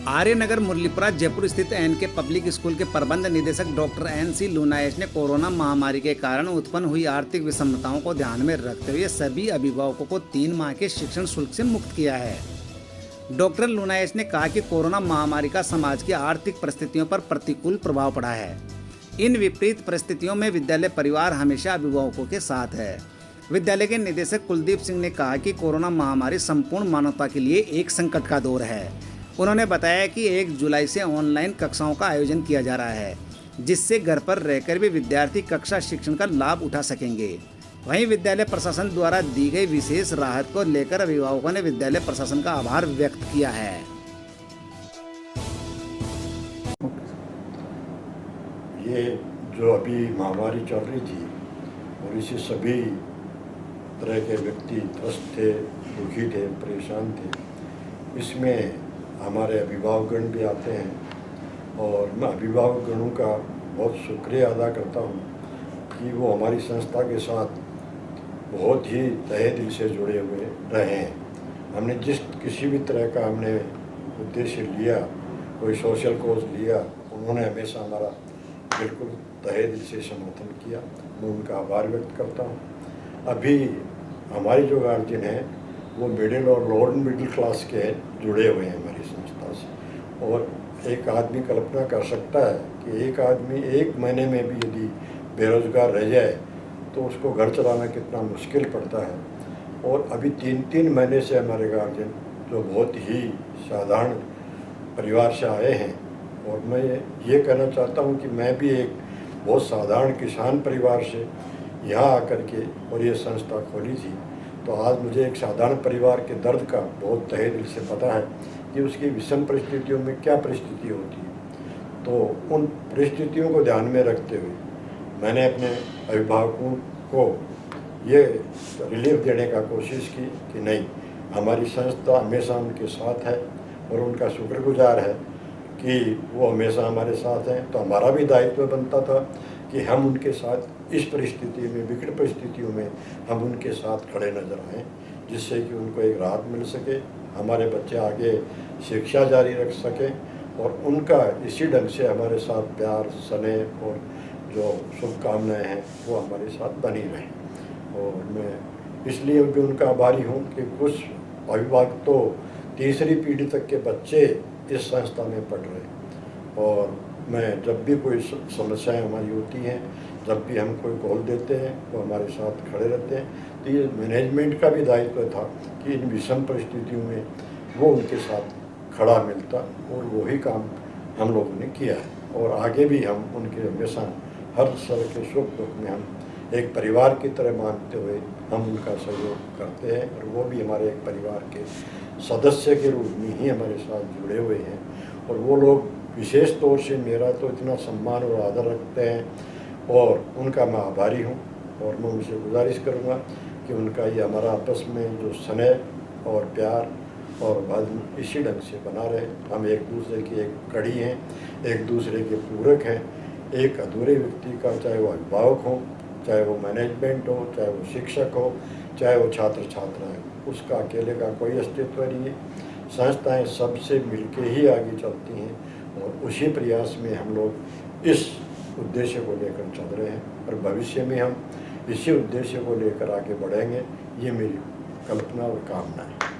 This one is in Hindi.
आर्यनगर मुरलीपुरा जयपुर स्थित एनके पब्लिक स्कूल के प्रबंध निदेशक डॉक्टर एनसी लूनायश ने कोरोना महामारी के कारण उत्पन्न हुई आर्थिक विषमताओं को ध्यान में रखते हुए सभी अभिभावकों को 3 माह के शिक्षण शुल्क से मुक्त किया है। डॉक्टर लूनायश ने कहा कि कोरोना महामारी का समाज की आर्थिक परिस्थितियों पर प्रतिकूल प्रभाव पड़ा है। इन विपरीत परिस्थितियों में विद्यालय परिवार हमेशा अभिभावकों के साथ है। विद्यालय के निदेशक कुलदीप सिंह ने कहा कि कोरोना महामारी संपूर्ण मानवता के लिए एक संकट का दौर है। उन्होंने बताया कि 1 जुलाई से ऑनलाइन कक्षाओं का आयोजन किया जा रहा है, जिससे घर पर रहकर भी विद्यार्थी कक्षा शिक्षण का लाभ उठा सकेंगे। वहीं विद्यालय प्रशासन द्वारा दी गई विशेष राहत को लेकर अभिभावकों ने विद्यालय प्रशासन का आभार व्यक्त किया है। ये जो अभी महामारी चल रही थी और इसे सभी तरह के व्यक्ति त्रस्त थे, दुखी थे, परेशान थे। इसमें हमारे अभिभावकगण भी आते हैं और मैं अभिभावकगणों का बहुत शुक्रिया अदा करता हूँ कि वो हमारी संस्था के साथ बहुत ही तहे दिल से जुड़े हुए रहे हैं। हमने किसी भी तरह का हमने उद्देश्य लिया, कोई सोशल कोज लिया, उन्होंने हमेशा हमारा बिल्कुल तहे दिल से समर्थन किया। मैं उनका आभार व्यक्त करता हूँ। अभी हमारे जो गार्जियन हैं वो मिडिल और लोअर मिडिल क्लास के जुड़े हुए हैं हमारी संस्था से। और एक आदमी कल्पना कर सकता है कि एक आदमी 1 महीने में भी यदि बेरोज़गार रह जाए तो उसको घर चलाना कितना मुश्किल पड़ता है। और अभी 3-3 महीने से हमारे गार्जियन जो बहुत ही साधारण परिवार से आए हैं, और मैं ये कहना चाहता हूँ कि मैं भी एक बहुत साधारण किसान परिवार से यहाँ आकर के और ये संस्था खोली थी, तो आज मुझे एक साधारण परिवार के दर्द का बहुत तहे दिल से पता है कि उसकी विषम परिस्थितियों में क्या परिस्थिति होती है। तो उन परिस्थितियों को ध्यान में रखते हुए मैंने अपने अभिभावकों को ये रिलीफ देने का कोशिश की कि नहीं, हमारी संस्था हमेशा उनके साथ है और उनका शुक्रगुजार है कि वो हमेशा हमारे साथ हैं। तो हमारा भी दायित्व बनता था कि हम उनके साथ इस परिस्थिति में, विकट परिस्थितियों में हम उनके साथ खड़े नजर आएँ, जिससे कि उनको एक राहत मिल सके, हमारे बच्चे आगे शिक्षा जारी रख सकें और उनका इसी ढंग से हमारे साथ प्यार, स्नेह और जो शुभकामनाएँ हैं वो हमारे साथ बनी रहें। और मैं इसलिए भी उनका आभारी हूँ कि कुछ अभिभावक तो 3री पीढ़ी तक के बच्चे इस संस्था में पढ़ रहे हैं। और मैं जब भी कोई समस्याएं हमारी होती हैं, जब भी हम कोई कॉल देते हैं वो हमारे साथ खड़े रहते हैं। तो ये मैनेजमेंट का भी दायित्व था कि इन विषम परिस्थितियों में वो उनके साथ खड़ा मिलता, और वही काम हम लोगों ने किया है। और आगे भी हम उनके हमेशा हर तरह के सुख दुख में हम एक परिवार की तरह मानते हुए हम उनका सहयोग करते हैं, और वो भी हमारे एक परिवार के सदस्य के रूप में ही हमारे साथ जुड़े हुए हैं। और वो लोग विशेष तौर से मेरा तो इतना सम्मान और आदर रखते हैं और उनका मैं आभारी हूँ। और मैं उनसे गुजारिश करूँगा कि उनका ये हमारा आपस में जो स्नेह और प्यार और बंधन इसी ढंग से बना रहे। हम एक दूसरे की एक कड़ी हैं, एक दूसरे के पूरक हैं। एक अधूरे व्यक्ति का, चाहे वो अभिभावक हो, चाहे वो मैनेजमेंट हो, चाहे वो शिक्षक हो, चाहे वो छात्र छात्राएँ, उसका अकेले का कोई अस्तित्व नहीं है। संस्थाएँ सबसे मिलके ही आगे चलती हैं और उसी प्रयास में हम लोग इस उद्देश्य को लेकर चल रहे हैं और भविष्य में हम इसी उद्देश्य को लेकर आगे बढ़ेंगे। ये मेरी कल्पना और कामना है।